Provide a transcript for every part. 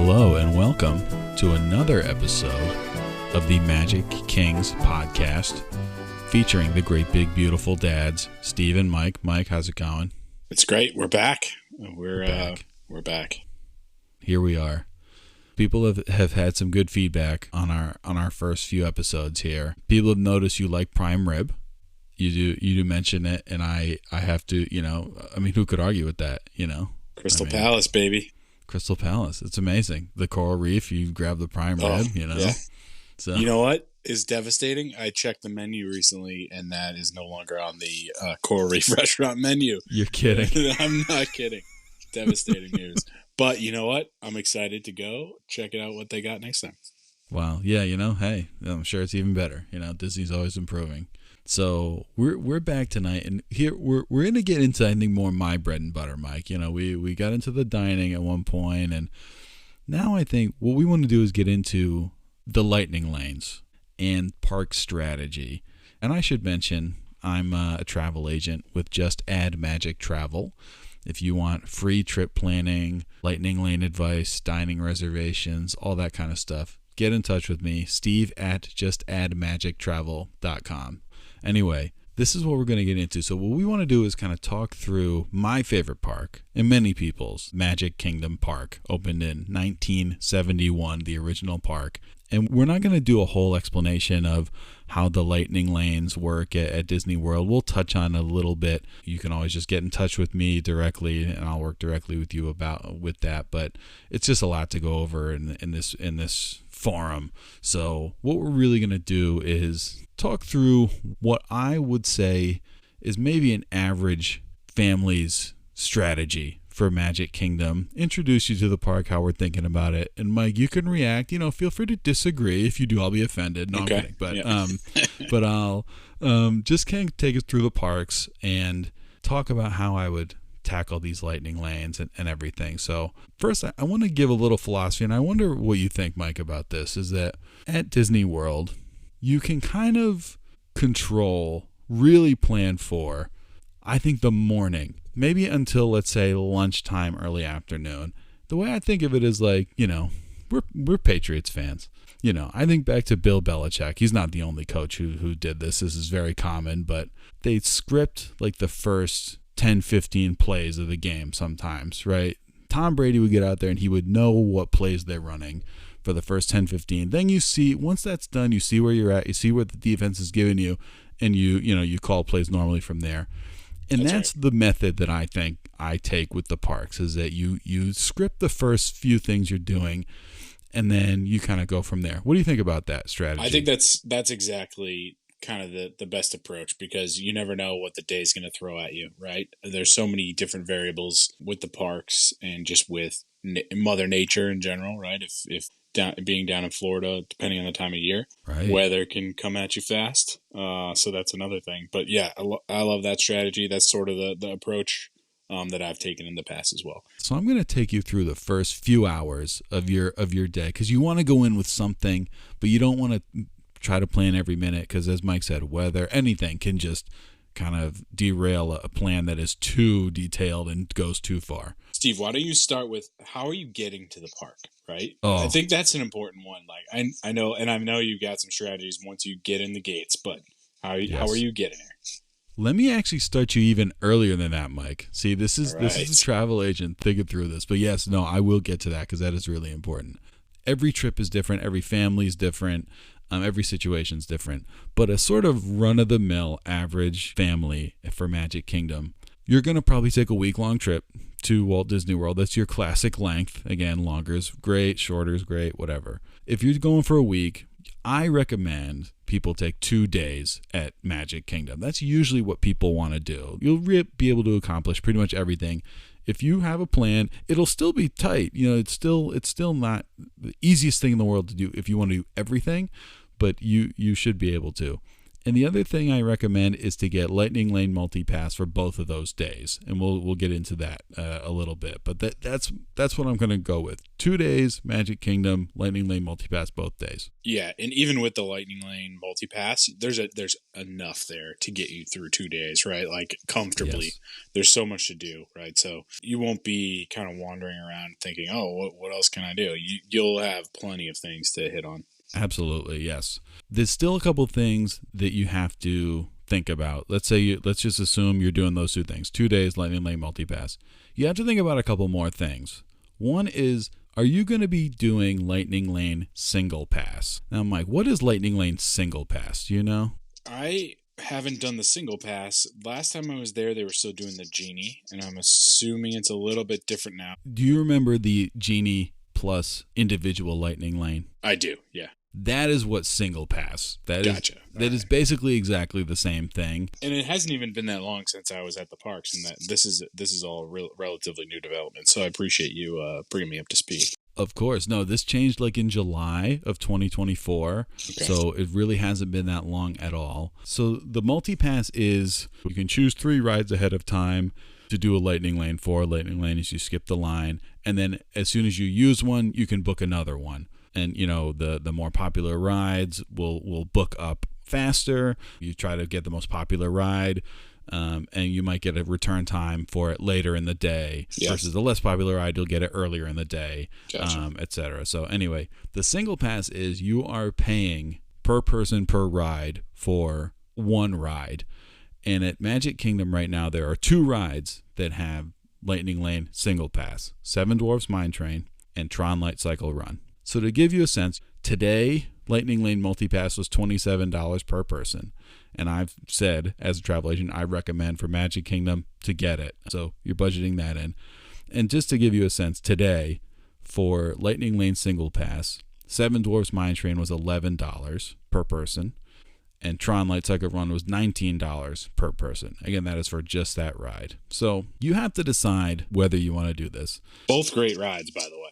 Hello and welcome to another episode of the Magic Kings podcast featuring the great big beautiful dads, Steve and Mike. Mike, how's it going? It's great. We're back. We're back. Here we are. People have had some good feedback on our first few episodes here. People have noticed you like prime rib. You do mention it, and I have to, who could argue with that, Crystal Palace, baby. Crystal Palace. It's amazing. The coral reef, you grab the prime rib, Yeah. So you know what is devastating? I checked the menu recently, and that is no longer on the coral reef restaurant menu. You're kidding. I'm not kidding. Devastating news. But you know what? I'm excited to go check it out what they got next time. Wow. Yeah, hey, I'm sure it's even better. Disney's always improving. So we're back tonight, and here we're going to get into, I think, more my bread and butter, Mike. We got into the dining at one point, and now I think what we want to do is get into the lightning lanes and park strategy. And I should mention I'm a travel agent with Just Add Magic Travel. If you want free trip planning, lightning lane advice, dining reservations, all that kind of stuff, get in touch with me, Steve at justaddmagictravel.com. Anyway, this is what we're going to get into. So what we want to do is kind of talk through my favorite park and many people's, Magic Kingdom Park, opened in 1971, the original park. And we're not going to do a whole explanation of how the lightning lanes work at Disney World. We'll touch on it a little bit. You can always just get in touch with me directly, and I'll work directly with you with that. But it's just a lot to go over in this forum. So what we're really going to do is talk through what I would say is maybe an average family's strategy for Magic Kingdom, introduce you to the park, how we're thinking about it. And Mike, you can react, feel free to disagree. If you do, I'll be offended. No, okay. I'm kidding. But I'll just kind of take us through the parks and talk about how I would tackle these lightning lanes and everything. So first, I want to give a little philosophy, and I wonder what you think, Mike, about this, is that at Disney World, you can kind of really plan for, I think, the morning, maybe until, let's say, lunchtime, early afternoon. The way I think of it is like, we're Patriots fans. I think back to Bill Belichick. He's not the only coach who did this. This is very common, but they script like the first 10, 15 plays of the game sometimes, right? Tom Brady would get out there and he would know what plays they're running for the first 10, 15. Then you see, once that's done, you see where you're at, you see what the defense is giving you, and you call plays normally from there. And that's right. The method that I think I take with the parks is that you script the first few things you're doing, and then you kind of go from there. What do you think about that strategy? I think that's exactly kind of the best approach, because you never know what the day is going to throw at you, right? There's so many different variables with the parks and just with Mother Nature in general, right? If being down in Florida, depending on the time of year, right, weather can come at you fast. So that's another thing. But yeah, I love that strategy. That's sort of the approach that I've taken in the past as well. So I'm going to take you through the first few hours of your day, because you want to go in with something, but you don't want to try to plan every minute, because as Mike said, weather, anything can just kind of derail a plan that is too detailed and goes too far. Steve, why don't you start with how are you getting to the park, right? Oh. I think that's an important one. Like I know you got some strategies once you get in the gates, but how are you getting there? Let me actually start you even earlier than that, Mike. See, this is a travel agent thinking through this. But yes, no, I will get to that, because that is really important. Every trip is different. Every family is different. Every situation is different. But a sort of run-of-the-mill average family for Magic Kingdom, you're going to probably take a week-long trip to Walt Disney World. That's your classic length. Again, longer is great, shorter is great, whatever. If you're going for a week, I recommend people take 2 days at Magic Kingdom. That's usually what people want to do. You'll be able to accomplish pretty much everything. If you have a plan, it'll still be tight. It's still not the easiest thing in the world to do if you want to do everything, but you should be able to. And the other thing I recommend is to get Lightning Lane Multipass for both of those days, and we'll get into that a little bit. But that's what I'm going to go with. 2 days, Magic Kingdom, Lightning Lane Multipass both days. Yeah, and even with the Lightning Lane multipass, there's enough there to get you through 2 days, right? Like comfortably. Yes. There's so much to do, right? So you won't be kind of wandering around thinking, "Oh, what else can I do?" You'll have plenty of things to hit on. Absolutely, yes. There's still a couple things that you have to think about. Let's just assume you're doing those two things. 2 days, Lightning Lane Multipass. You have to think about a couple more things. One is, are you going to be doing Lightning Lane Single Pass? Now, Mike, what is Lightning Lane Single Pass? Do you know? I haven't done the single pass. Last time I was there, they were still doing the Genie, and I'm assuming it's a little bit different now. Do you remember the Genie plus individual Lightning Lane? I do, yeah. That is what Single Pass. Gotcha. That is basically exactly the same thing. And it hasn't even been that long since I was at the parks, and that this is all relatively new development. So I appreciate you bringing me up to speed. Of course. No, this changed like in July of 2024. Okay. So it really hasn't been that long at all. So the multi-pass is, you can choose 3 rides ahead of time to do a Lightning Lane for. Lightning Lane is you skip the line, and then as soon as you use one, you can book another one. And the more popular rides will book up faster. You try to get the most popular ride, and you might get a return time for it later in the day. Yes. Versus the less popular ride, you'll get it earlier in the day, gotcha. Etc. So anyway, the single pass is you are paying per person per ride for one ride. And at Magic Kingdom right now, there are 2 rides that have Lightning Lane single pass: Seven Dwarfs Mine Train and Tron Light Cycle Run. So to give you a sense, today Lightning Lane Multipass was $27 per person. And I've said, as a travel agent, I recommend for Magic Kingdom to get it. So you're budgeting that in. And just to give you a sense, today for Lightning Lane Single Pass, Seven Dwarfs Mine Train was $11 per person. And Tron Light Cycle Run was $19 per person. Again, that is for just that ride. So you have to decide whether you want to do this. Both great rides, by the way.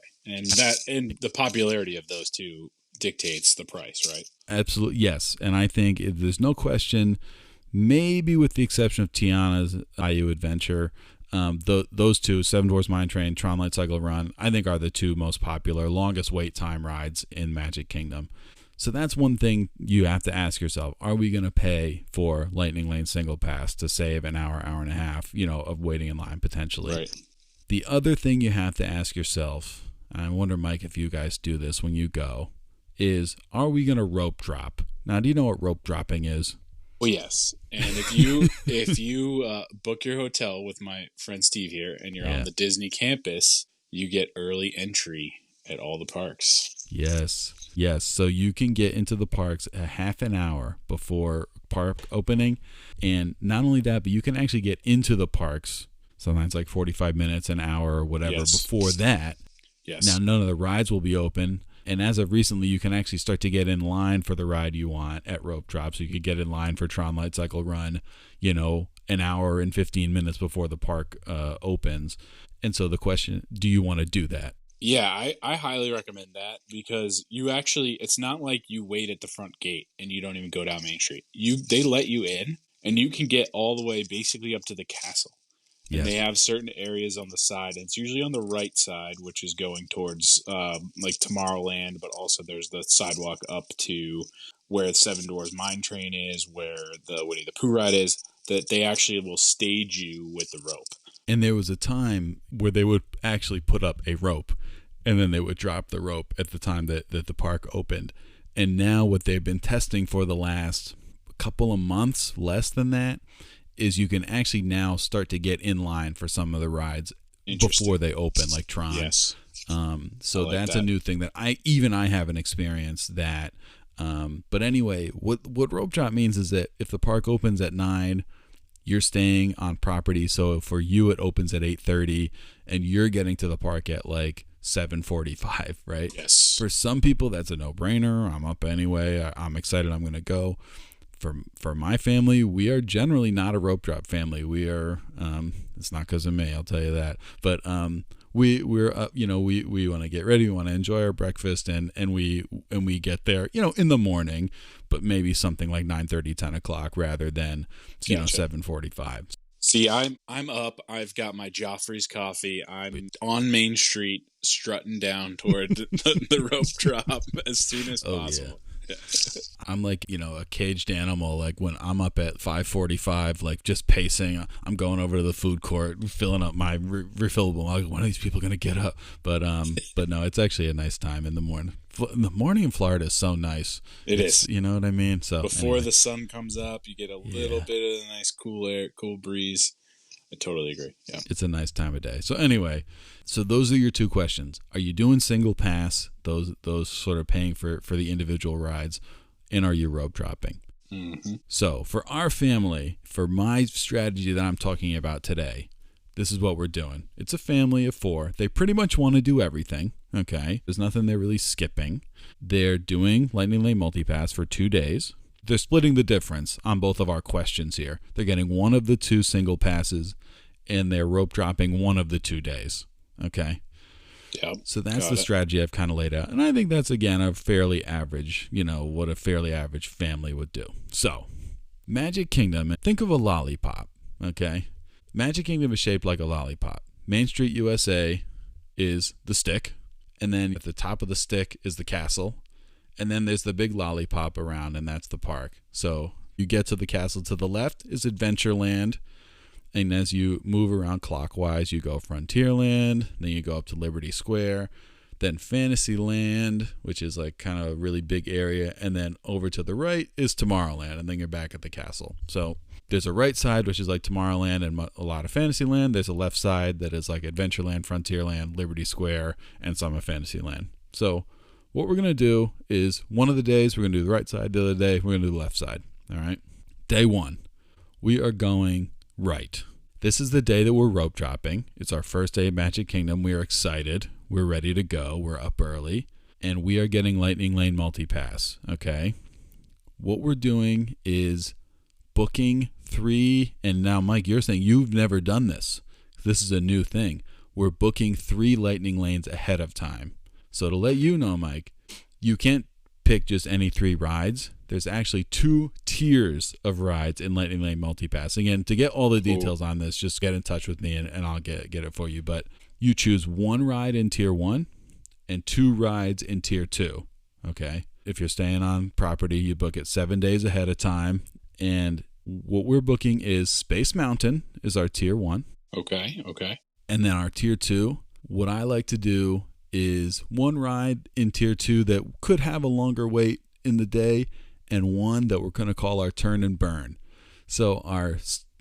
And the popularity of those two dictates the price, right? Absolutely, yes. And I think there's no question, maybe with the exception of Tiana's Bayou Adventure, those two, Seven Dwarfs Mine Train, Tron Light Cycle Run, I think are the 2 most popular, longest wait time rides in Magic Kingdom. So that's one thing you have to ask yourself. Are we going to pay for Lightning Lane Single Pass to save an hour and a half, of waiting in line potentially? Right. The other thing you have to ask yourself, and I wonder, Mike, if you guys do this when you go, is are we going to rope drop? Now, do you know what rope dropping is? Well, yes. And if you book your hotel with my friend Steve here and you're on the Disney campus, you get early entry at all the parks. Yes. So you can get into the parks a half an hour before park opening. And not only that, but you can actually get into the parks sometimes like 45 minutes, an hour, or whatever before that. Yes. Now, none of the rides will be open. And as of recently, you can actually start to get in line for the ride you want at Rope Drop. So you could get in line for Tron Light Cycle Run, an hour and 15 minutes before the park opens. And so the question, do you want to do that? Yeah, I highly recommend that because it's not like you wait at the front gate and you don't even go down Main Street. They let you in and you can get all the way basically up to the castle. Yes. And they have certain areas on the side. And it's usually on the right side, which is going towards like Tomorrowland, but also there's the sidewalk up to where the Seven Dwarfs Mine Train is, where the Winnie the Pooh ride is, that they actually will stage you with the rope. And there was a time where they would actually put up a rope and then they would drop the rope at the time that the park opened. And now what they've been testing for the last couple of months, less than that, is you can actually now start to get in line for some of the rides before they open, like Tron. Yes. So that's a new thing that I haven't experienced that. But anyway, what rope drop means is that if the park opens at 9, you're staying on property. So for you, it opens at 8:30 and you're getting to the park at like 7:45, right? Yes. For some people, that's a no-brainer. I'm up anyway. I'm excited. I'm going to go. For my family, we are generally not a rope drop family. We are, it's not because of me, I'll tell you that. But we want to get ready, we want to enjoy our breakfast, and we get there, in the morning, but maybe something like 9:30, 10 o'clock rather than Gotcha. 7:45. See, I'm up. I've got my Joffrey's coffee. I'm on Main Street, strutting down toward the rope drop as soon as possible. Yeah. I'm like, a caged animal. Like when I'm up at 5:45, like just pacing, I'm going over to the food court, filling up my refillable. Like, when are these people going to get up? But no, it's actually a nice time in the morning. The morning in Florida is so nice. It is. You know what I mean? So before the sun comes up, you get a little bit of a nice cool air, cool breeze. I totally agree. Yeah. It's a nice time of day. So anyway, those are your two questions. Are you doing single pass, those sort of paying for the individual rides, and are you rope dropping? Mm-hmm. So for our family, for my strategy that I'm talking about today, this is what we're doing. It's a family of 4. They pretty much want to do everything. Okay. There's nothing they're really skipping. They're doing Lightning Lane Multipass for 2 days. They're splitting the difference on both of our questions here. They're getting one of the 2 single passes, and they're rope dropping one of the 2 days. Okay. Yep. So that's the strategy I've kind of laid out. And I think that's, again, a fairly average, what a fairly average family would do. So Magic Kingdom, think of a lollipop. Okay. Magic Kingdom is shaped like a lollipop. Main Street USA is the stick, and then at the top of the stick is the castle, and then there's the big lollipop around, and that's the park. So you get to the castle to the left is Adventureland, and as you move around clockwise, you go Frontierland, then you go up to Liberty Square, then Fantasyland, which is like kind of a really big area, and then over to the right is Tomorrowland, and then you're back at the castle. So there's a right side, which is like Tomorrowland and a lot of Fantasyland. There's a left side that is like Adventureland, Frontierland, Liberty Square, and some of Fantasyland. So what we're going to do is one of the days, we're going to do the right side. The other day, we're going to do the left side. All right? Day 1, we are going right. This is the day that we're rope dropping. It's our first day of Magic Kingdom. We are excited. We're ready to go. We're up early. And we are getting Lightning Lane Multipass. Okay? What we're doing is booking 3, and now Mike, you're saying you've never done this. This is a new thing. We're booking 3 lightning lanes ahead of time. So to let you know, Mike, you can't pick just any 3 rides. There's actually 2 tiers of rides in Lightning Lane Multipass. Again, to get all the details on this, just get in touch with me and I'll get it for you. But you choose 1 ride in tier 1 and 2 rides in tier 2. Okay? If you're staying on property, you book it 7 days ahead of time. And what we're booking is Space Mountain is our tier 1. Okay. And then our tier 2, what I like to do is 1 ride in tier 2 that could have a longer wait in the day, and 1 that we're going to call our turn and burn. So our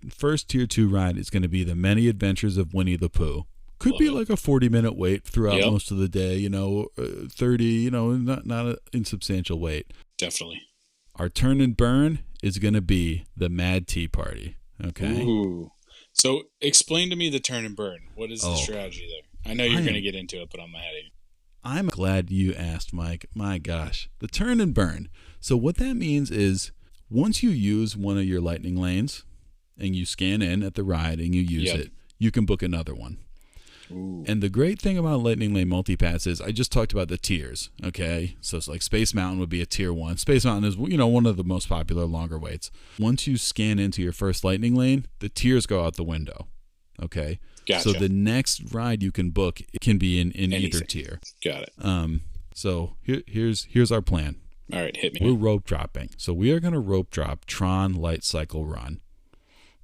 first tier 2 ride is going to be the Many Adventures of Winnie the Pooh. Could be like a 40-minute wait throughout most of the day, 30, not an insubstantial wait. Definitely. Our turn and burn is going to be the Mad Tea Party. Okay. Ooh. So explain to me the turn and burn. What is the strategy there? I know you're going to get into it, but I'm ahead of you. I'm glad you asked, Mike. My gosh. The turn and burn. So what that means is once you use one of your lightning lanes and you scan in at the ride and you use it, you can book another one. Ooh. And the great thing about Lightning Lane Multipass is I just talked about the tiers, okay? So it's like Space Mountain would be a tier 1. Space Mountain is, one of the most popular longer waits. Once you scan into your first Lightning Lane, the tiers go out the window, okay? Gotcha. So the next ride you can book can be in either tier. Got it. So here's our plan. All right, hit me. We're rope dropping. So we are going to rope drop Tron Light Cycle Run,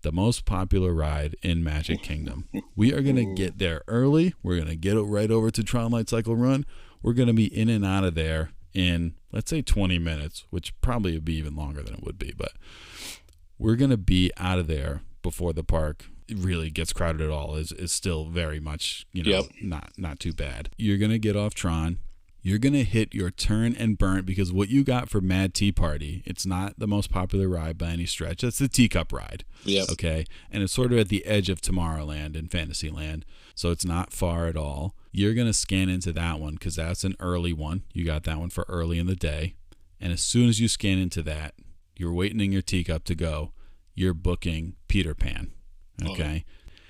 the most popular ride in Magic Kingdom. We are going to get there early. We're going to get it right over to Tron Light Cycle Run. We're going to be in and out of there in, let's say, 20 minutes, which probably would be even longer than it would be. But we're going to be out of there before the park really gets crowded at all. Is still very much, not too bad. You're going to get off Tron. You're going to hit your turn and burn, because what you got for Mad Tea Party, it's not the most popular ride by any stretch. That's the teacup ride. Yep. Okay. And it's sort of at the edge of Tomorrowland and Fantasyland. So it's not far at all. You're going to scan into that one because that's an early one. You got that one for early in the day. And as soon as you scan into that, you're waiting in your teacup to go. You're booking Peter Pan. Okay.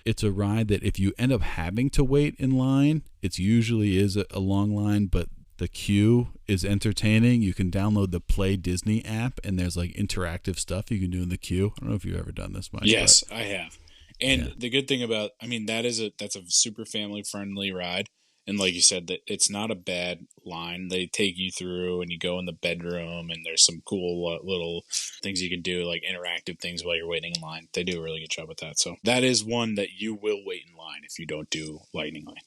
It's a ride that if you end up having to wait in line, it usually is a long line, but the queue is entertaining. You can download the Play Disney app, and there's like interactive stuff you can do in the queue. I don't know if you've ever done this, Mike. Yes, I have. And Yeah. the good thing about, I mean, that's a super family friendly ride. And like you said, that it's not a bad line. They take you through, and you go in the bedroom, and there's some cool little things you can do, like interactive things while you're waiting in line. They do a really good job with that. So that is one that you will wait in line if you don't do Lightning Lane.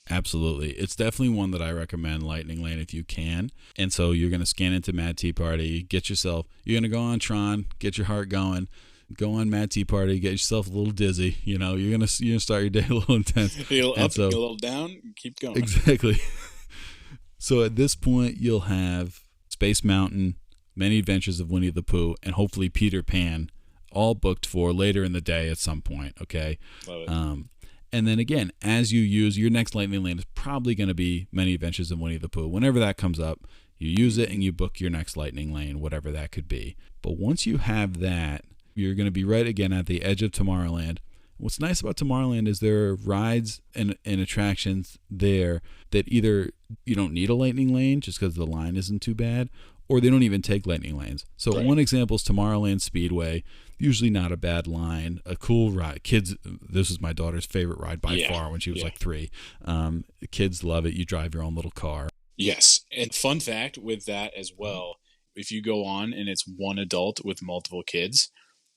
Absolutely. It's definitely one that I recommend, Lightning Lane, if you can. And so you're going to scan into Mad Tea Party, you're going to go on Tron, get your heart going, go on Mad Tea Party, get yourself a little dizzy. You're gonna start your day a little intense. A little up, a little down, keep going. Exactly. So at this point, you'll have Space Mountain, Many Adventures of Winnie the Pooh, and hopefully Peter Pan, all booked for later in the day at some point. Okay. Love it. And then again, as you use your next Lightning Lane is probably going to be Many Adventures of Winnie the Pooh. Whenever that comes up, you use it and you book your next Lightning Lane, whatever that could be. But once you have that, you're going to be right again at the edge of Tomorrowland. What's nice about Tomorrowland is there are rides and attractions there that either you don't need a Lightning Lane just because the line isn't too bad, or they don't even take Lightning Lanes. So One example is Tomorrowland Speedway. Usually not a bad line, a cool ride. Kids, this is my daughter's favorite ride by far when she was like 3. Kids love it. You drive your own little car. Yes. And fun fact with that as well, if you go on and it's one adult with multiple kids,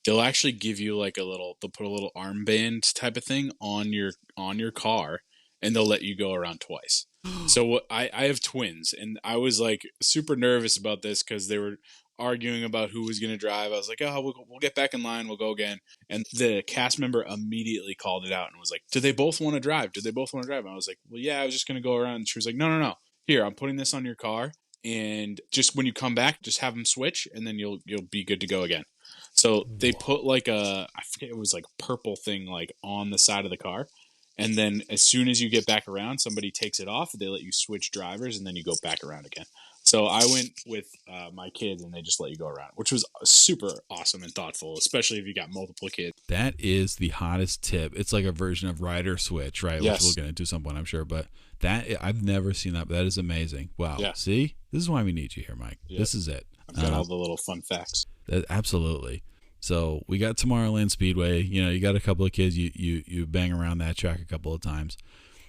they'll actually give you like they'll put a little armband type of thing on your car, and they'll let you go around twice. So I have twins, and I was like super nervous about this because they were arguing about who was going to drive. I was like, oh, we'll get back in line. We'll go again. And the cast member immediately called it out and was like, do they both want to drive? Do they both want to drive? And I was like, well, yeah, I was just going to go around. And she was like, no. Here, I'm putting this on your car. And just when you come back, just have them switch, and then you'll be good to go again. So they put like I forget, it was like a purple thing like on the side of the car. And then as soon as you get back around, somebody takes it off. They let you switch drivers, and then you go back around again. So I went with my kids, and they just let you go around, which was super awesome and thoughtful, especially if you got multiple kids. That is the hottest tip. It's like a version of Rider Switch, right? Yes. Which we'll get into some point, I'm sure. But I've never seen that. But that is amazing. Wow. Yeah. See? This is why we need you here, Mike. Yep. This is it. I've got all the little fun facts. Absolutely. So we got Tomorrowland Speedway. You got a couple of kids. You bang around that track a couple of times.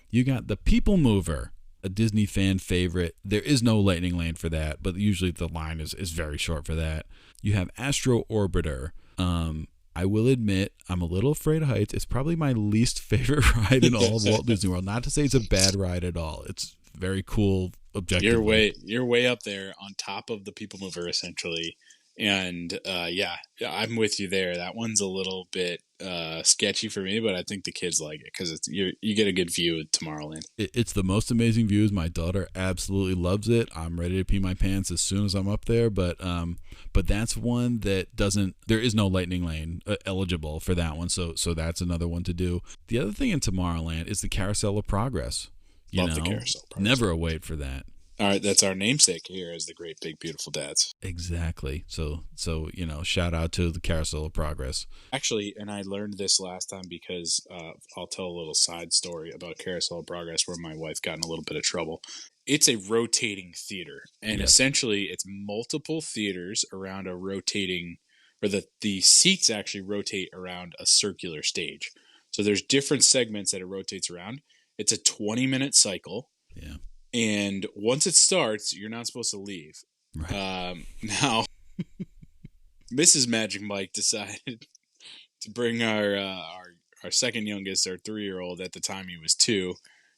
You got the People Mover, a Disney fan favorite. There is no Lightning Lane for that, but usually the line is very short for that. You have Astro Orbiter. I will admit, I'm a little afraid of heights. It's probably my least favorite ride in all of Walt Disney World. Not to say it's a bad ride at all. It's very cool objectively. You're way up there on top of the People Mover, essentially. And yeah, I'm with you there. That one's a little bit sketchy for me, but I think the kids like it because you get a good view of Tomorrowland. It's the most amazing views. My daughter absolutely loves it. I'm ready to pee my pants as soon as I'm up there. But that's one that doesn't. There is no Lightning Lane eligible for that one. So that's another one to do. The other thing in Tomorrowland is the Carousel of Progress. Love the Carousel of Progress. Never a wait for that. All right, that's our namesake here as the Great Big Beautiful Dads. Exactly. So shout out to the Carousel of Progress. Actually, and I learned this last time because I'll tell a little side story about Carousel of Progress where my wife got in a little bit of trouble. It's a rotating theater, and essentially it's multiple theaters around a rotating, or the seats actually rotate around a circular stage. So there's different segments that it rotates around. It's a 20-minute cycle. Yeah. And once it starts, you're not supposed to leave. Right. Now, Mrs. Magic Mike decided to bring our second youngest, our 3-year-old, at the time he was 2,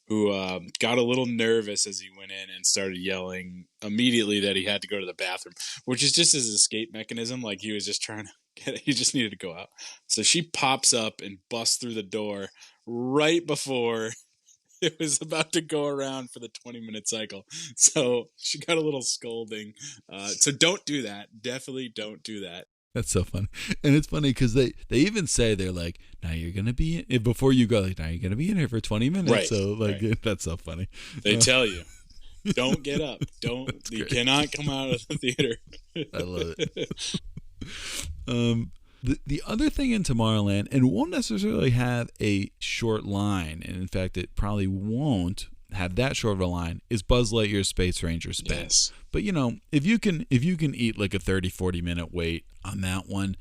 who got a little nervous as he went in and started yelling immediately that he had to go to the bathroom, which is just his escape mechanism. Like he was just trying to he just needed to go out. So she pops up and busts through the door right before it was about to go around for the 20-minute cycle. So she got a little scolding. So don't do that. Definitely don't do that. That's so funny. And it's funny because they even say, they're like, now you're going to be in, before you go, like, now you're going to be in here for 20 minutes. Right. So that's so funny. They tell you, don't get up. You cannot come out of the theater. I love it. The other thing in Tomorrowland, and won't necessarily have a short line, and in fact, it probably won't have that short of a line, is Buzz Lightyear's Space Ranger Spin. Yes. But if you can eat like a 30-40 minute wait on that one,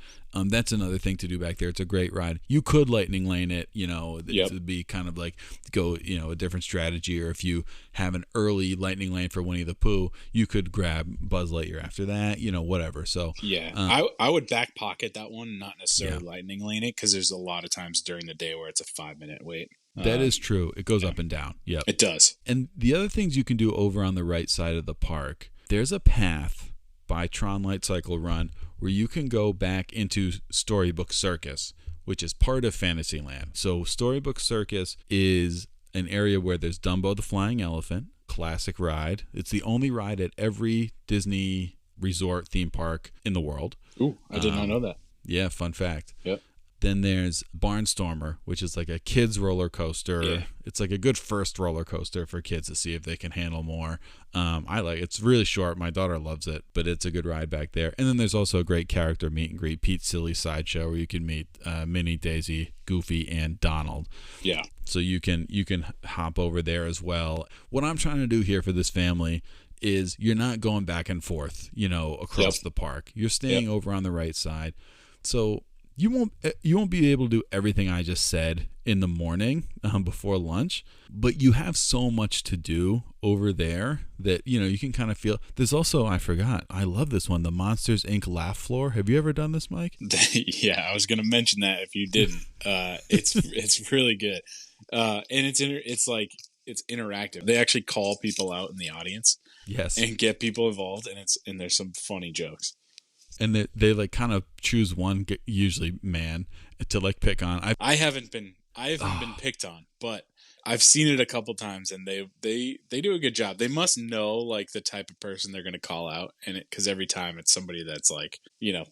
that's another thing to do back there. It's a great ride. You could lightning lane it, Yep. it would be kind of like go, a different strategy. Or if you have an early lightning lane for Winnie the Pooh, you could grab Buzz Lightyear after that, whatever. So Yeah, I would back pocket that one, not necessarily lightning lane it, because there's a lot of times during the day where it's a 5 minute wait. That is true. It goes up and down. Yep. It does. And the other things you can do over on the right side of the park, there's a path by Tron Light Cycle Run where you can go back into Storybook Circus, which is part of Fantasyland. So Storybook Circus is an area where there's Dumbo the Flying Elephant, classic ride. It's the only ride at every Disney resort theme park in the world. Ooh, I did not know that. Yeah, fun fact. Yep. Then there's Barnstormer, which is like a kid's roller coaster. Yeah. It's like a good first roller coaster for kids to see if they can handle more. It's really short. My daughter loves it, but it's a good ride back there. And then there's also a great character meet and greet, Pete's Silly Sideshow, where you can meet Minnie, Daisy, Goofy, and Donald. Yeah. So you can hop over there as well. What I'm trying to do here for this family is you're not going back and forth, across the park. You're staying over on the right side. So you won't be able to do everything I just said in the morning before lunch, but you have so much to do over there that you can kind of feel. There's also, I forgot, I love this one, the Monsters Inc. Laugh Floor. Have you ever done this, Mike? Yeah, I was going to mention that if you didn't. It's really good, and it's interactive. They actually call people out in the audience, yes, and get people involved, and there's some funny jokes. And they like kind of choose one, usually man, to like pick on. I haven't been picked on, but I've seen it a couple times, and they do a good job. They must know like the type of person they're going to call out, and because every time it's somebody that's like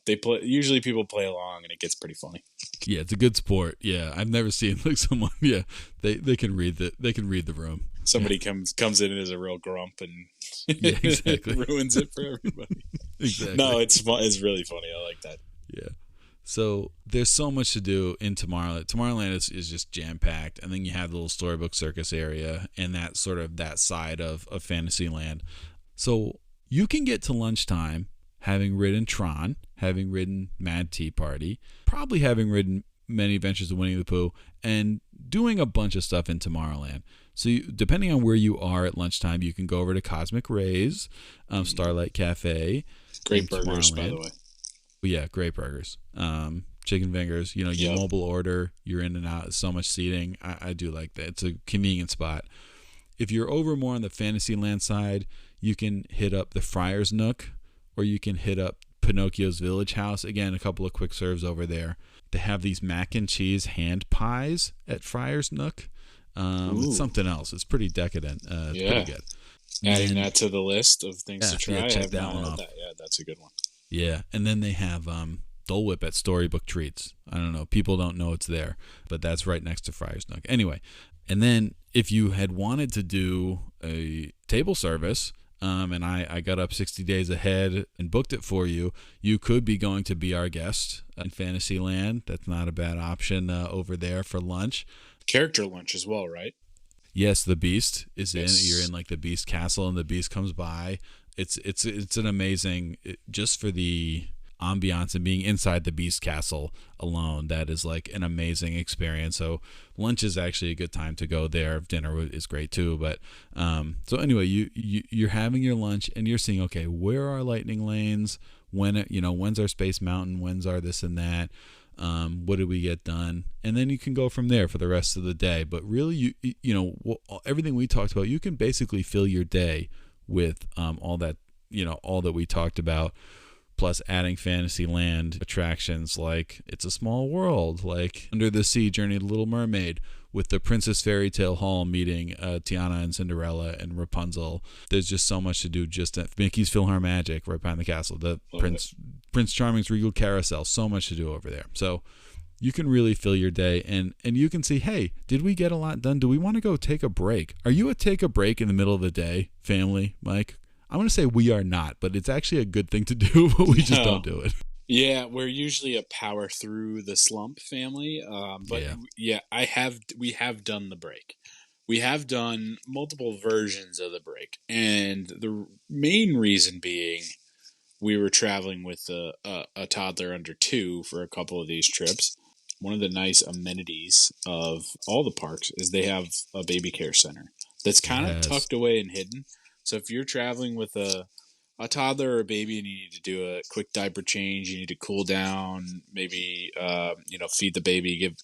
they play. Usually people play along, and it gets pretty funny. Yeah, it's a good sport. Yeah, I've never seen like someone. Yeah, they can read the room. Somebody comes in as a real grump and exactly ruins it for everybody. Exactly. No, it's fun. It's really funny. I like that. Yeah. So there's so much to do in Tomorrowland. Tomorrowland is just jam packed, and then you have the little Storybook Circus area and that sort of that side of Fantasyland. So you can get to lunchtime having ridden Tron, having ridden Mad Tea Party, probably having ridden Many Adventures of Winnie the Pooh, and doing a bunch of stuff in Tomorrowland. So depending on where you are at lunchtime, you can go over to Cosmic Rays, Starlight Cafe. Great burgers, by the way. Yeah, great burgers. Chicken fingers, you mobile order, you're in and out. So much seating. I do like that. It's a convenient spot. If you're over more on the Fantasyland side, you can hit up the Friar's Nook, or you can hit up Pinocchio's Village House. Again, a couple of quick serves over there. They have these mac and cheese hand pies at Friar's Nook. It's something else. It's pretty decadent. It's pretty good. Adding that to the list of things to try. Check that one off. Yeah, that's a good one. Yeah, and then they have Dole Whip at Storybook Treats. I don't know. People don't know it's there, but that's right next to Friar's Nook. Anyway, and then if you had wanted to do a table service, and I got up 60 days ahead and booked it for you, you could be going to be our guest in Fantasyland. That's not a bad option over there for lunch. Character lunch as well, right? Yes, the Beast is Yes. in. You're in like the Beast Castle, and the Beast comes by. It's an amazing, just for the ambiance and being inside the Beast Castle alone. That is like an amazing experience. So lunch is actually a good time to go there. Dinner is great too. But so anyway, you're having your lunch and you're seeing, okay, where are lightning lanes? When's our Space Mountain? When's our this and that? What did we get done? And then you can go from there for the rest of the day. But really, everything we talked about, you can basically fill your day with all that we talked about, plus adding Fantasyland attractions like It's a Small World, like Under the Sea Journey to Little Mermaid, with the Princess Fairy Tale Hall meeting Tiana and Cinderella and Rapunzel. There's just so much to do just at Mickey's PhilharMagic right behind the castle, the Prince Charming's Regal Carousel, so much to do over there. So you can really fill your day, and you can see, hey, did we get a lot done? Do we want to go take a break? Are you a take a break in the middle of the day family, Mike? I'm going to say we are not, but it's actually a good thing to do, but we just don't do it. Yeah, we're usually a power through the slump family. But Yeah, yeah, we have done the break. We have done multiple versions of the break, and the main reason being we were traveling with a toddler under 2 for a couple of these trips. One of the nice amenities of all the parks is they have a baby care center that's kind of yes, tucked away and hidden. So if you're traveling with a toddler or a baby and you need to do a quick diaper change, you need to cool down, maybe feed the baby, give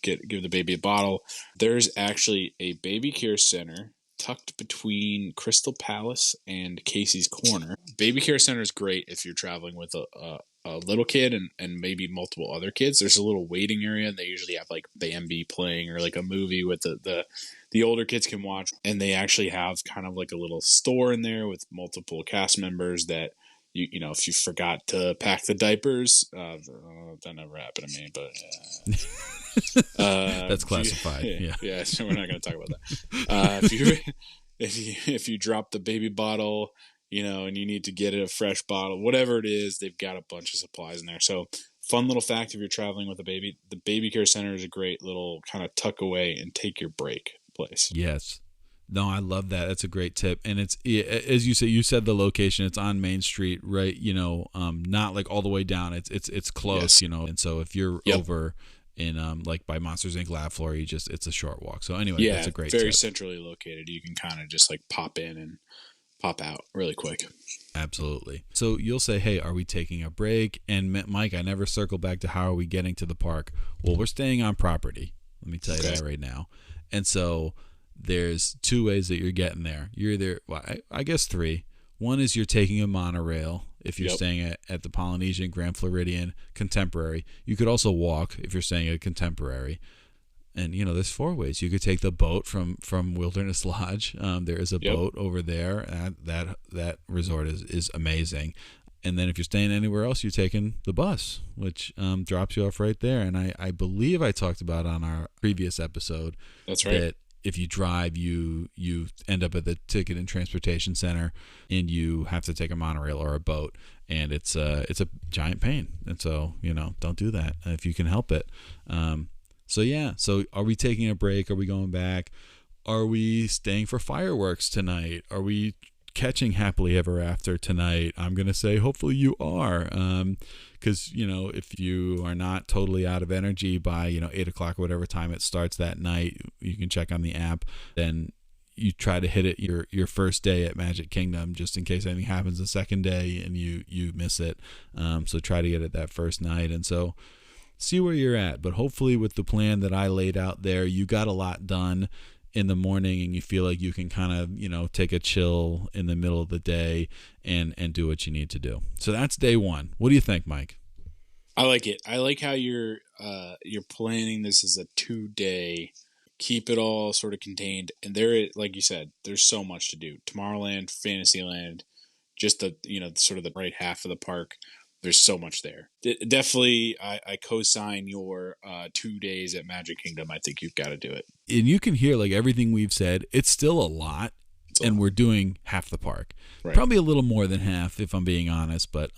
the baby a bottle. There's actually a baby care center tucked between Crystal Palace and Casey's Corner. Baby care center is great if you're traveling with a little kid and maybe multiple other kids. There's a little waiting area, and they usually have like Bambi playing or like a movie with the older kids can watch. And they actually have kind of like a little store in there with multiple cast members that you know, if you forgot to pack the diapers, that never happened to me, but that's classified. Yeah. yeah, so we're not going to talk about that. If you drop the baby bottle, you know, and you need to get a fresh bottle, whatever it is, they've got a bunch of supplies in there. So, fun little fact: if you're traveling with a baby, the baby care center is a great little kind of tuck away and take your break place. Yes. No, I love that. That's a great tip. And it's, as you said the location. It's on Main Street, right? Not like all the way down. It's close, Yes. And so if you're Yep. over in like by Monsters Inc. Laugh Floor, it's a short walk. So anyway, that's Yeah. a great Very tip. centrally located. You can kind of just like pop in and pop out really quick. Absolutely. So you'll say, "Hey, are we taking a break?" And Mike, I never circle back to how are we getting to the park. Well, we're staying on property. Let me tell you Okay. that right now. And so there's two ways that you're getting there. You're either, well, I guess three. One is you're taking a monorail if you're Yep. staying at the Polynesian, Grand Floridian, Contemporary. You could also walk if you're staying at Contemporary. And there's four ways. You could take the boat from Wilderness Lodge. There is a Yep. boat over there. That resort is amazing. And then if you're staying anywhere else, you're taking the bus, which drops you off right there. And I believe I talked about on our previous episode That's right. that if you drive, you end up at the Ticket and Transportation Center, and you have to take a monorail or a boat, and it's a giant pain. And so don't do that if you can help it. So yeah. So are we taking a break? Are we going back? Are we staying for fireworks tonight? Are we catching Happily Ever After tonight? I'm gonna say hopefully you are, because if you are not totally out of energy by 8 o'clock or whatever time it starts that night, you can check on the app. Then you try to hit it your first day at Magic Kingdom, just in case anything happens the second day and you miss it. So try to get it that first night, and so see where you're at. But hopefully with the plan that I laid out there, you got a lot done in the morning, and you feel like you can kind of take a chill in the middle of the day and do what you need to do. So that's day one. What do you think, Mike? I like it. I like how you're planning this as a 2 day. Keep it all sort of contained, and like you said, there's so much to do. Tomorrowland, Fantasyland, just the sort of the right half of the park. There's so much there. Definitely, I co-sign your 2 days at Magic Kingdom. I think you've got to do it. And you can hear like everything we've said. It's still a lot, It's a and lot. we're doing half the park. Right. Probably a little more than half, if I'm being honest. But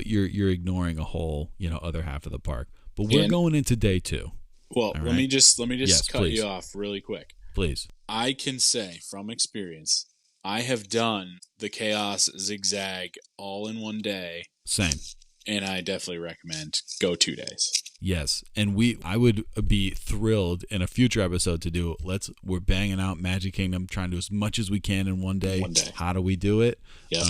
you're ignoring a whole other half of the park. But we're And going into day two. well, All let me right? just Yes, cut please. you off really quick. Please. I can say from experience, I have done the Chaos Zigzag all in one day, Same. and I definitely recommend go 2 days. Yes, and I would be thrilled in a future episode to do. We're banging out Magic Kingdom, trying to do as much as we can in one day. One day. How do we do it? Yep.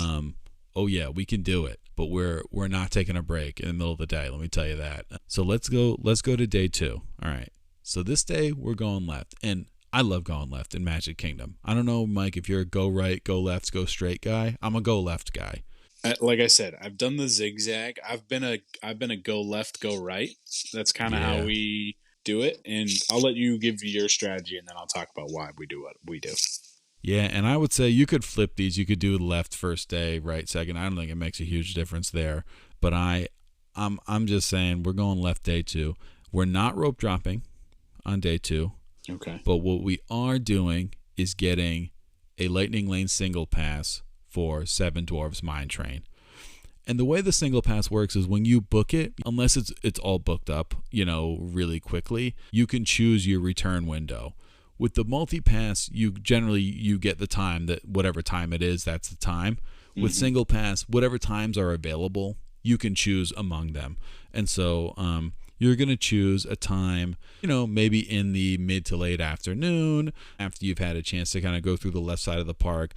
Oh yeah, we can do it, but we're not taking a break in the middle of the day. Let me tell you that. So let's go to day two. All right. So this day we're going left, and I love going left in Magic Kingdom. I don't know, Mike, if you're a go right, go left, go straight guy. I'm a go left guy. Like I said, I've done the zigzag. I've been a go left, go right. That's kind of Yeah. how we do it. And I'll let you give your strategy, and then I'll talk about why we do what we do. Yeah, and I would say you could flip these. You could do left first day, right second. I don't think it makes a huge difference there. But I'm just saying we're going left day two. We're not rope dropping on day two, Okay. but what we are doing is getting a Lightning Lane single pass for Seven Dwarfs Mine Train. And the way the single pass works is when you book it, unless it's all booked up, really quickly, you can choose your return window. With the multi pass, you generally you get the time that whatever time it is, that's the time. With single pass, whatever times are available, you can choose among them. And so you're going to choose a time, maybe in the mid to late afternoon after you've had a chance to kind of go through the left side of the park.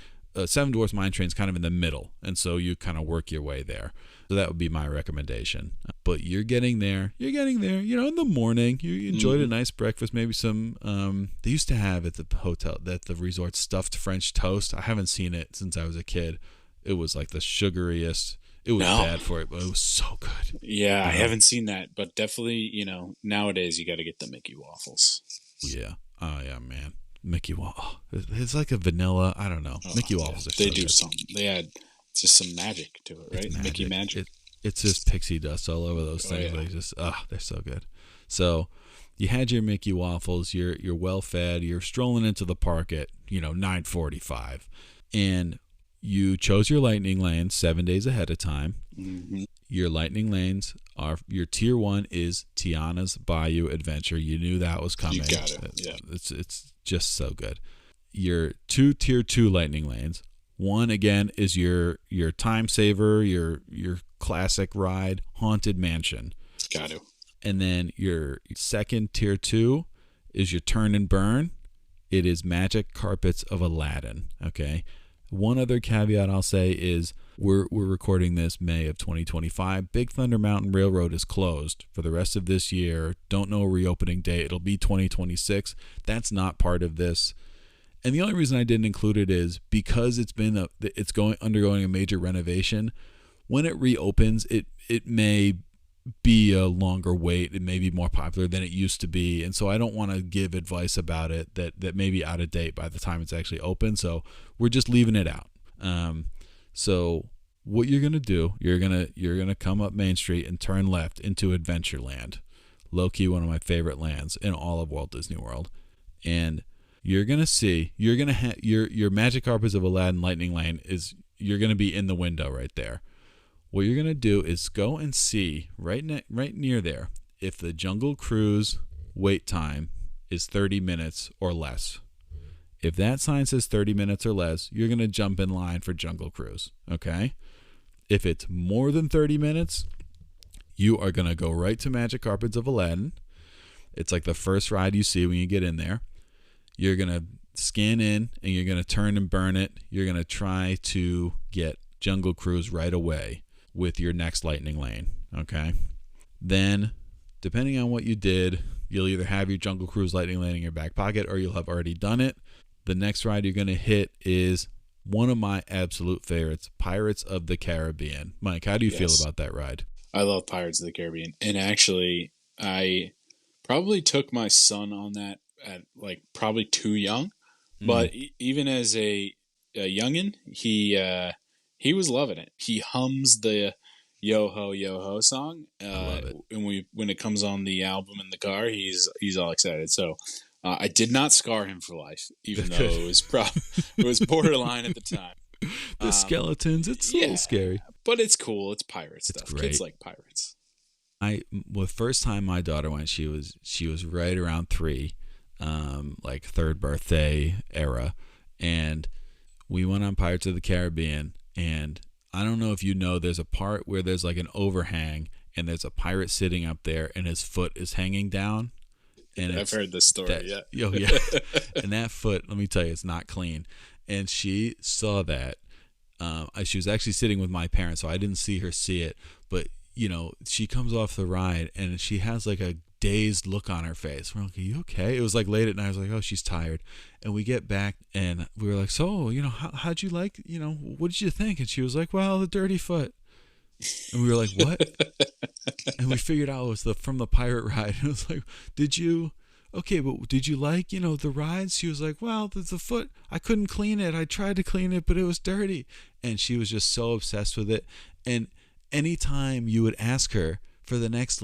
Seven Dwarfs Mine Train's kind of in the middle, and so you kind of work your way there. So that would be my recommendation. But you're getting there, in the morning. You enjoyed a nice breakfast, maybe some, they used to have at the hotel, at the resort, stuffed French toast. I haven't seen it since I was a kid. It was like the sugariest. It was bad for it, but it was so good. Yeah, I haven't seen that, but definitely, nowadays you got to get the Mickey waffles. Yeah. Oh, yeah, man. Mickey Waffle. It's like a vanilla. I don't know. Mickey Waffles are so They do good. something. They add just some magic to it, right? Mickey magic. It's just pixie dust all over those things. Yeah. They just, they're so good. So you had your Mickey Waffles. You're well fed. You're strolling into the park at 9:45, and you chose your lightning lane 7 days ahead of time. Your lightning lanes are, your tier 1 is Tiana's Bayou Adventure. You knew that was coming. You got it. Yeah. It's just so good. Your 2 tier 2 lightning lanes. One again is your time saver, your classic ride, Haunted Mansion. Got to. And then your second tier 2 is your turn and burn. It is Magic Carpets of Aladdin. Okay. One other caveat I'll say is we're recording this May of 2025. Big Thunder Mountain Railroad is closed for the rest of this year. Don't know a reopening date. It'll be 2026. That's not part of this. And the only reason I didn't include it is because it's undergoing a major renovation. When it reopens, it may be a longer wait. It may be more popular than it used to be. And so I don't want to give advice about it that may be out of date by the time it's actually open. So we're just leaving it out. So what you're going to do, you're going to come up Main Street and turn left into Adventureland. Low key, one of my favorite lands in all of Walt Disney World. And you're going to see, your Magic Carpets of Aladdin Lightning Lane you're going to be in the window right there. What you're going to do is go and see right near there if the Jungle Cruise wait time is 30 minutes or less. If that sign says 30 minutes or less, you're going to jump in line for Jungle Cruise, okay? If it's more than 30 minutes, you are going to go right to Magic Carpets of Aladdin. It's like the first ride you see when you get in there. You're going to scan in and you're going to turn and burn it. You're going to try to get Jungle Cruise right away with your next lightning lane, okay? Then, depending on what you did, you'll either have your Jungle Cruise lightning lane in your back pocket or you'll have already done it. The next ride you're going to hit is one of my absolute favorites, Pirates of the Caribbean. Mike, how do you feel about that ride? I love Pirates of the Caribbean. And actually, I probably took my son on that at probably too young. But even as a youngin', he was loving it. He hums the "Yo Ho Yo Ho" song, I love it. And when it comes on the album in the car, he's all excited. So I did not scar him for life, even though it was borderline at the time. The skeletons, it's a little scary, but it's cool. It's pirate stuff. Great. Kids like pirates. The first time my daughter went, she was right around 3, like third birthday era, and we went on Pirates of the Caribbean. And I don't know if you know, there's a part where there's like an overhang and there's a pirate sitting up there and his foot is hanging down. And I've heard this story, yeah. Yeah. And that foot, let me tell you, it's not clean. And she saw that. She was actually sitting with my parents, so I didn't see her see it. But, she comes off the ride and she has like a dazed look on her face. We're like, are you okay? It was like late at night. I was like, oh, she's tired. And we get back and we were like, so, how'd you like, what did you think? And she was like, well, the dirty foot. And we were like, what? And we figured out it was from the pirate ride. It was like, did you like, the rides? She was like, well, the foot, I couldn't clean it. I tried to clean it, but it was dirty. And she was just so obsessed with it. And anytime you would ask her for the next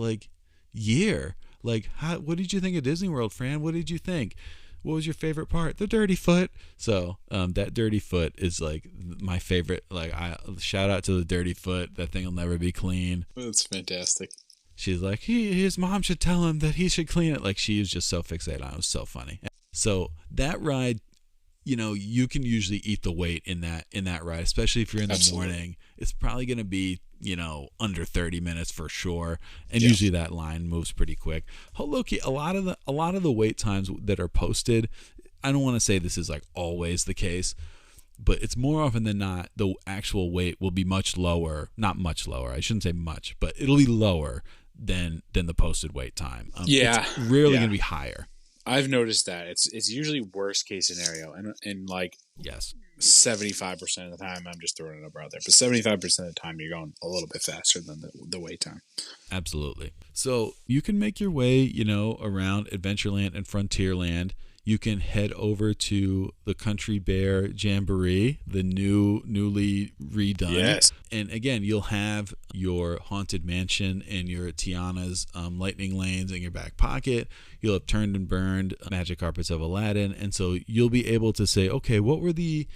year, what did you think of Disney World, Fran? What did you think? what was your favorite part? The dirty foot. So that dirty foot is like my favorite. Like, I shout out to the dirty foot. That thing will never be clean. That's fantastic. She's like, his mom should tell him that he should clean it. Like, she was just so fixated on it. It was so funny. So that ride, you can usually eat the wait in that ride, especially if you're in the Absolutely. morning. It's probably going to be, under 30 minutes for sure. And Yeah. usually that line moves pretty quick. Low-key, a lot of the wait times that are posted, I don't want to say this is like always the case, but it's more often than not, the actual wait will be much lower. Not much lower. I shouldn't say much, but it'll be lower than the posted wait time. Yeah. It's rarely Yeah. going to be higher. I've noticed that it's usually worst case scenario, and like Yes. 75% of the time, I'm just throwing a number out there, but 75% of the time, you're going a little bit faster than the wait time. Absolutely. So you can make your way, around Adventureland and Frontierland. You can head over to the Country Bear Jamboree, the newly redone. Yes. And again, you'll have your Haunted Mansion and your Tiana's lightning lanes in your back pocket. You'll have Turned and Burned Magic Carpets of Aladdin, and so you'll be able to say, okay, what were the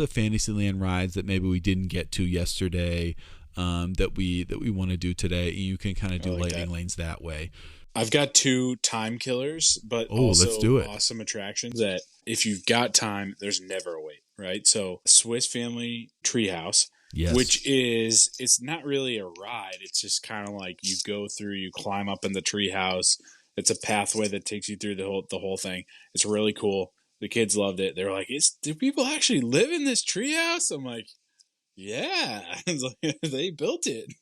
Fantasyland rides that maybe we didn't get to yesterday, that we want to do today, and you can kind of do lightning lanes that way. I've got 2 time killers, but also let's do it. awesome attractions that if you've got time, there's never a wait, right? So Swiss Family Treehouse, Yes. which it's not really a ride. It's just kind of like you go through, you climb up in the treehouse. It's a pathway that takes you through the whole thing. It's really cool. The kids loved it. They're like, do people actually live in this treehouse? I'm like, yeah. It's like, they built it.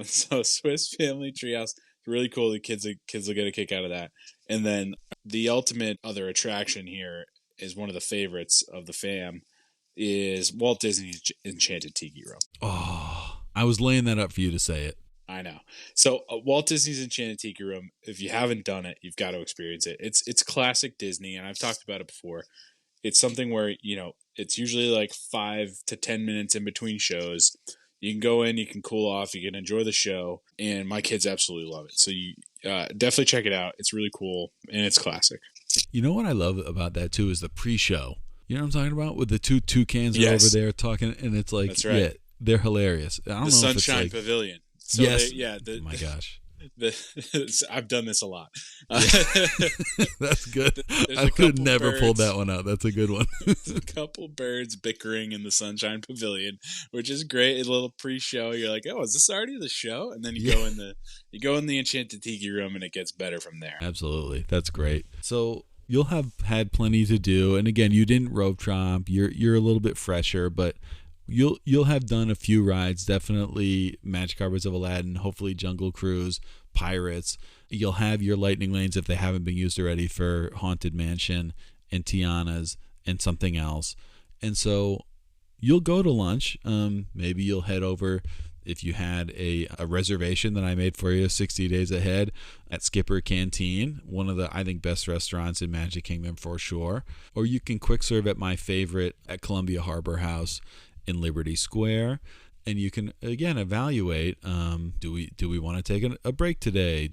So Swiss Family Treehouse. Really cool. The kids will get a kick out of that. And then the ultimate other attraction here is one of the favorites of the fam is Walt Disney's Enchanted Tiki Room. Oh, I was laying that up for you to say it. I know. So Walt Disney's Enchanted Tiki Room, if you haven't done it, you've got to experience it. It's classic Disney, and I've talked about it before. It's something where, it's usually like 5 to 10 minutes in between shows. You can go in, you can cool off, you can enjoy the show, and my kids absolutely love it. So you definitely check it out. It's really cool, and it's classic. You know what I love about that, too, is the pre-show. You know what I'm talking about? With the two toucans Yes. over there talking, and it's like, That's right. yeah, they're hilarious. I don't know The if Sunshine it's like, Pavilion. So yes. oh my gosh. I've done this a lot. That's good. There's I a would have couple never pulled birds. that one out. That's a good one. There's a couple birds bickering in the Sunshine Pavilion, which is great. A little pre-show. You're like, oh, is this already the show? And then you go in the Enchanted Tiki Room, and it gets better from there. Absolutely. That's great. So you'll have had plenty to do. And again, you didn't rope tromp. You're a little bit fresher, but you'll have done a few rides. Definitely Magic Carpets of Aladdin, hopefully Jungle Cruise, Pirates. You'll have your lightning lanes if they haven't been used already for Haunted Mansion and Tiana's and something else. And so you'll go to lunch. Maybe you'll head over, if you had a reservation that I made for you 60 days ahead, at Skipper Canteen, one of the, I think, best restaurants in Magic Kingdom for sure. Or you can quick serve at my favorite at Columbia Harbor House in Liberty Square. And you can again evaluate, do we want to take a break today?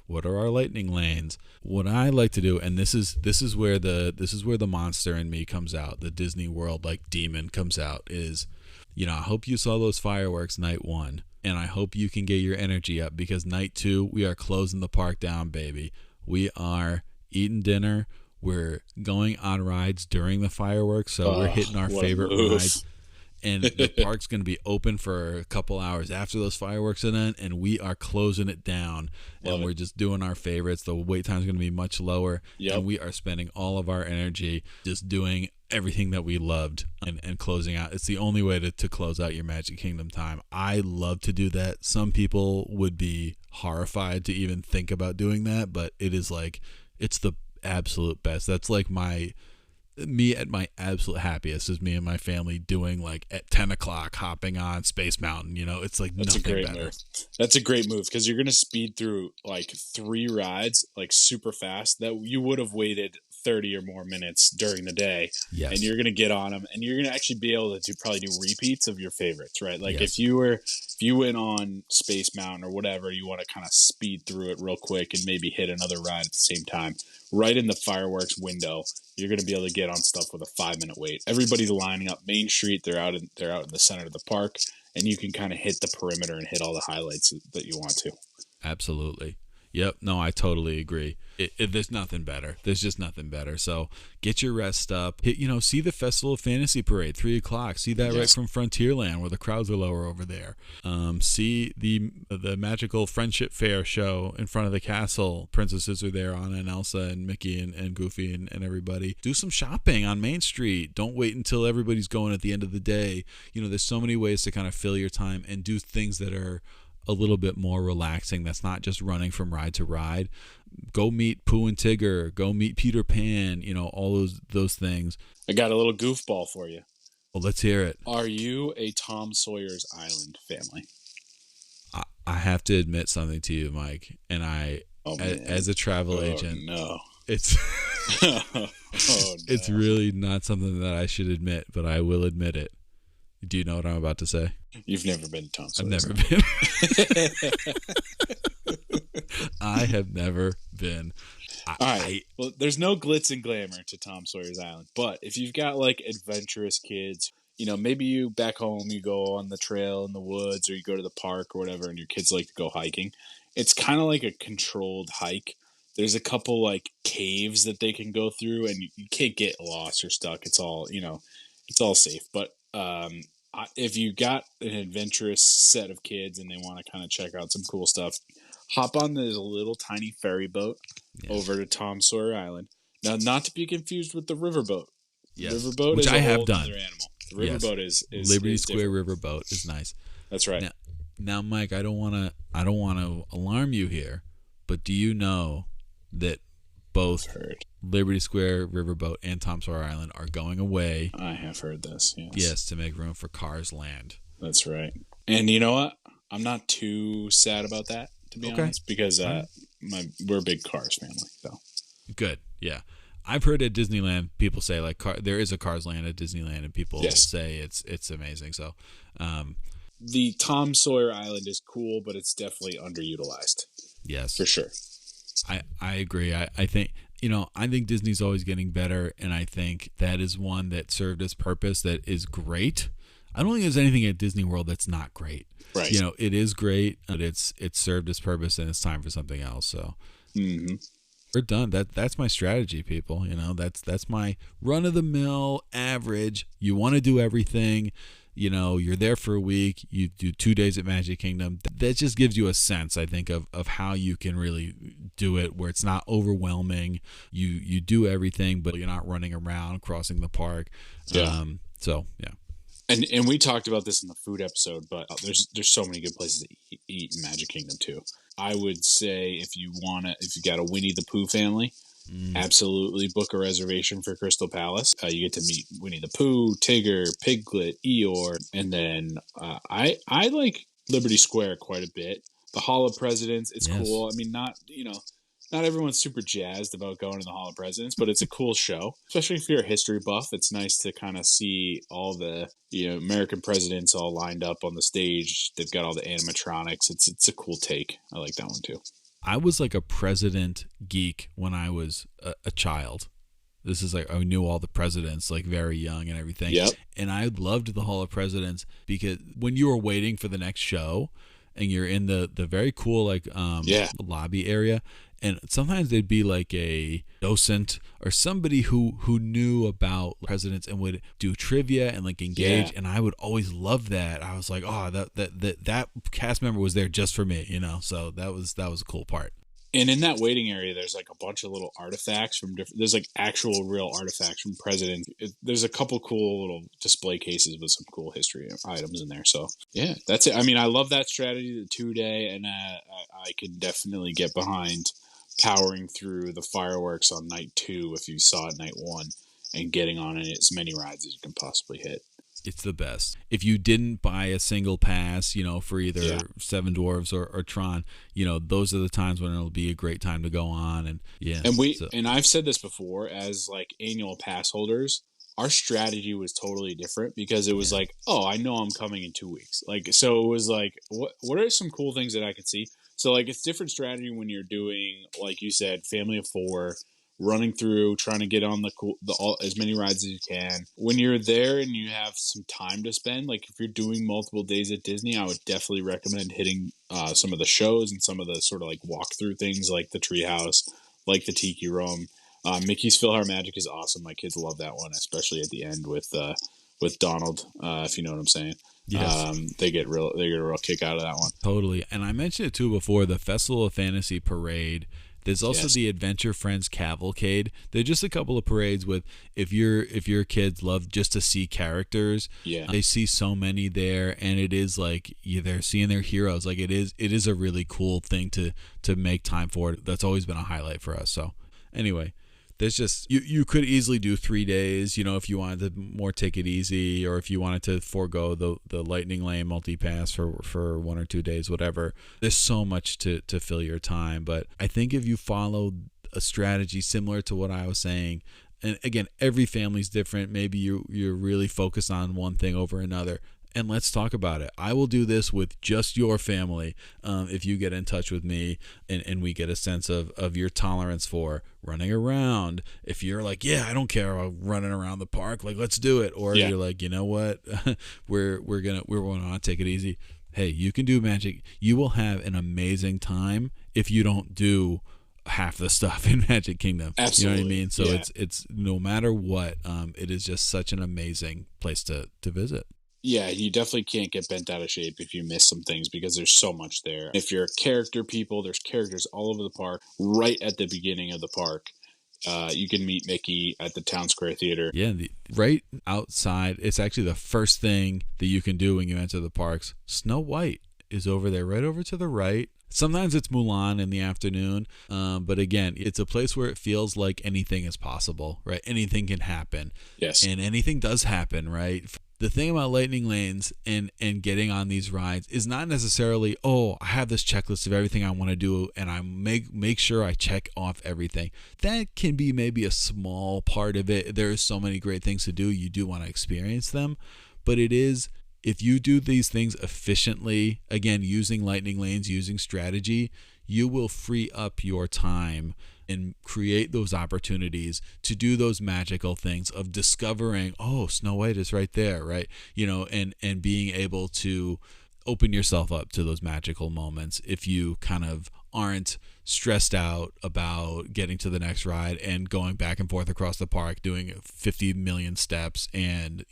What are our lightning lanes? What I like to do, and this is where the monster in me comes out, the Disney World like demon comes out, is, I hope you saw those fireworks night 1, and I hope you can get your energy up, because night 2 we are closing the park down, baby. We are eating dinner. We're going on rides during the fireworks, so we're hitting our favorite rides. And the park's going to be open for a couple hours after those fireworks event, and we are closing it down. We're just doing our favorites. The wait time is going to be much lower, and we are spending all of our energy just doing everything that we loved and closing out. It's the only way to close out your Magic Kingdom time. I love to do that. Some people would be horrified to even think about doing that, but it is like, it's the absolute best. That's like me at my absolute happiest is me and my family doing, like, at 10 o'clock hopping on Space Mountain. It's like That's nothing a great better. move. That's a great move, because you're going to speed through like 3 rides like super fast that you would have waited 30 or more minutes during the day. Yes. And you're going to get on them, and you're going to actually be able to probably do repeats of your favorites, right? Like Yes. if you went on Space Mountain or whatever, you want to kind of speed through it real quick and maybe hit another ride at the same time. right in the fireworks window. You're going to be able to get on stuff with a 5-minute wait. Everybody's lining up Main Street. They're out in the center of the park, and you can kind of hit the perimeter and hit all the highlights that you want to. Absolutely. Yep. No, I totally agree. There's nothing better. There's just nothing better. So get your rest up. See the Festival of Fantasy Parade, 3:00. See that right from Frontierland where the crowds are lower over there. See the magical Friendship Fair show in front of the castle. Princesses are there, Anna and Elsa and Mickey and Goofy and everybody. Do some shopping on Main Street. Don't wait until everybody's going at the end of the day. There's so many ways to kind of fill your time and do things that are a little bit more relaxing. That's not just running from ride to ride. Go meet Pooh and Tigger. Go meet Peter Pan. All those things. I got a little goofball for you. Well, let's hear it. Are you a Tom Sawyer's Island family? I have to admit something to you, Mike. And as a travel agent, no, it's no. It's really not something that I should admit, but I will admit it. Do you know what I'm about to say? You've never been to Tom Sawyer's. I've never been. I have never been. All right. Well, there's no glitz and glamour to Tom Sawyer's Island, but if you've got like adventurous kids, maybe you back home, you go on the trail in the woods or you go to the park or whatever, and your kids like to go hiking. It's kind of like a controlled hike. There's a couple like caves that they can go through, and you can't get lost or stuck. It's all, it's all safe. But if you got an adventurous set of kids and they want to kind of check out some cool stuff, hop on this little tiny ferry boat over to Tom Sawyer Island. Now, not to be confused with the riverboat. Yes. Riverboat Which is I a have whole done. other animal. The riverboat is Liberty is Square different. Riverboat is nice. That's right. Now, Mike, I don't want to alarm you here, but do you know that both Liberty Square Riverboat and Tom Sawyer Island are going away? I have heard this. Yes, to make room for Cars Land. That's right. And you know what? I'm not too sad about that, to be honest, because we're a big Cars family. So good. Yeah. I've heard at Disneyland people say like there is a Cars Land at Disneyland, and people say it's amazing. So the Tom Sawyer Island is cool, but it's definitely underutilized. Yes, for sure. I agree. I think I think Disney's always getting better, and I think that is one that served its purpose that is great. I don't think there's anything at Disney World that's not great. Right. It is great, but it's served its purpose, and it's time for something else. So. Mm-hmm. We're done. That's my strategy, people. That's my run-of-the-mill average. You want to do everything. You're there for a week. You do 2 days at Magic Kingdom. That just gives you a sense, I think, of how you can really do it, where it's not overwhelming. You do everything, but you're not running around crossing the park. Yeah. And we talked about this in the food episode, but there's so many good places to eat in Magic Kingdom too. I would say if you got a Winnie the Pooh family, absolutely book a reservation for Crystal Palace. You get to meet Winnie the Pooh, Tigger, Piglet, Eeyore, and then I like Liberty Square quite a bit. The Hall of Presidents, it's cool. I mean, not everyone's super jazzed about going to the Hall of Presidents, but it's a cool show, especially if you're a history buff. It's nice to kind of see all the American presidents all lined up on the stage. They've got all the animatronics. It's a cool take. I like that one too. I was like a president geek when I was a child. This is like I knew all the presidents like very young and everything. Yep. And I loved the Hall of Presidents because when you were waiting for the next show and you're in the very cool like lobby area. And sometimes they'd be like a docent or somebody who knew about presidents and would do trivia and like engage. Yeah. And I would always love that. I was like, oh, that cast member was there just for me, So that was a cool part. And in that waiting area, there's like a bunch of little artifacts from different. There's like actual real artifacts from presidents. There's a couple cool little display cases with some cool history items in there. So yeah, that's it. I mean, I love that strategy, the 2-day, and I can definitely get behind powering through the fireworks on night 2 if you saw it night 1 and getting on it as many rides as you can possibly hit. It's the best. If you didn't buy a single pass, for either Seven Dwarfs or Tron, those are the times when it'll be a great time to go on. And and I've said this before, as like annual pass holders, our strategy was totally different because it was like, oh, I know I'm coming in 2 weeks. Like, so it was like, what are some cool things that I could see? So like it's different strategy when you're doing, like you said, family of 4, running through, trying to get on as many rides as you can. When you're there and you have some time to spend, like if you're doing multiple days at Disney, I would definitely recommend hitting some of the shows and some of the sort of like walkthrough things, like the Treehouse, like the Tiki Room. Mickey's PhilharMagic is awesome. My kids love that one, especially at the end with Donald, if you know what I'm saying. Yes. They get a real kick out of that one. Totally. And I mentioned it too before, the Festival of Fantasy Parade. There's also the Adventure Friends Cavalcade. They're just a couple of parades with, if your kids love just to see characters, they see so many there, and it is like they're seeing their heroes. Like it is a really cool thing to make time for. That's always been a highlight for us. So anyway, there's just you could easily do 3 days, if you wanted to more take it easy, or if you wanted to forego the Lightning Lane multi-pass for 1 or 2 days, whatever. There's so much to fill your time. But I think if you follow a strategy similar to what I was saying, and again, every family's different. Maybe you're really focused on one thing over another. And let's talk about it. I will do this with just your family if you get in touch with me and we get a sense of your tolerance for running around. If you're like, yeah, I don't care about running around the park, like let's do it. Or you're like, you know what, we're gonna take it easy. Hey, you can do Magic. You will have an amazing time if you don't do half the stuff in Magic Kingdom. Absolutely. You know what I mean? So it's no matter what, it is just such an amazing place to visit. Yeah, you definitely can't get bent out of shape if you miss some things because there's so much there. If you're a character people, there's characters all over the park. Right at the beginning of the park, you can meet Mickey at the Town Square Theater. Yeah, right outside. It's actually the first thing that you can do when you enter the parks. Snow White is over there, right over to the right. Sometimes it's Mulan in the afternoon, but again, it's a place where it feels like anything is possible, right? Anything can happen. Yes. And anything does happen, right? The thing about Lightning Lanes and getting on these rides is not necessarily, I have this checklist of everything I want to do and I make sure I check off everything. That can be maybe a small part of it. There are so many great things to do. You do want to experience them, but it is, if you do these things efficiently, again, using Lightning Lanes, using strategy, you will free up your time and create those opportunities to do those magical things of discovering, Snow White is right there, right? And being able to open yourself up to those magical moments if you kind of aren't stressed out about getting to the next ride and going back and forth across the park doing 50 million steps and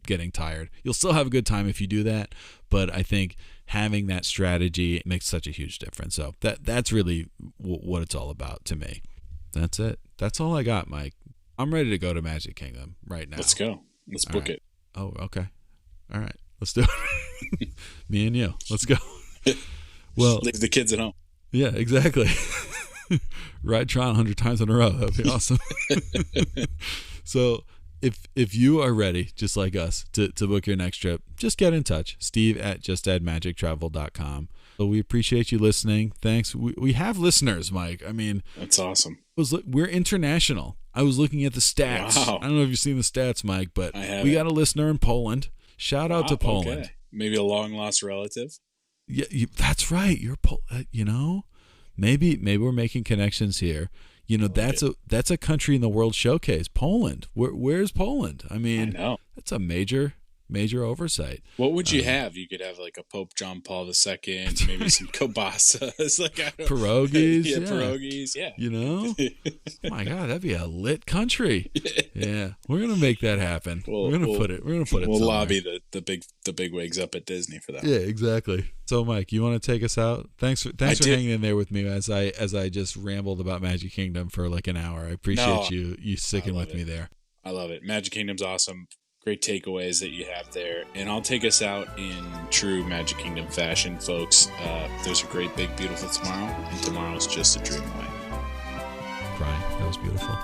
getting tired. You'll still have a good time if you do that, but I think having that strategy makes such a huge difference. So that's really what it's all about to me. That's it. That's all I got, Mike. I'm ready to go to Magic Kingdom right now. Let's go. Let's book it. Oh, okay. All right. Let's do it. Me and you. Let's go. Well, leave the kids at home. Yeah, exactly. Ride Tron 100 times in a row. That'd be awesome. So if you are ready, just like us, to book your next trip, just get in touch. Steve@justaddmagictravel.com. So we appreciate you listening. Thanks. We have listeners, Mike. I mean, that's awesome. We're international. I was looking at the stats. Wow. I don't know if you've seen the stats, Mike, but we got a listener in Poland. Shout out to Poland. Okay. Maybe a long lost relative. Yeah, that's right. You're maybe we're making connections here. That's a country in the World Showcase. Poland. Where's Poland? I mean, that's a major oversight. What would you have? You could have like a Pope John Paul II, maybe some kielbasa, like pierogies. Yeah, pierogies. Yeah. Oh my God, that'd be a lit country. Yeah, we're gonna make that happen. We're gonna put it. We'll somewhere. Lobby the big wigs up at Disney for that. Yeah, exactly. So, Mike, you want to take us out? Thanks for hanging in there with me as I just rambled about Magic Kingdom for like an hour. I appreciate you sticking with me there. I love it. Magic Kingdom's awesome. Great takeaways that you have there. And I'll take us out in true Magic Kingdom fashion, folks. There's a great, big, beautiful tomorrow, and tomorrow's just a dream away. Crying. That was beautiful.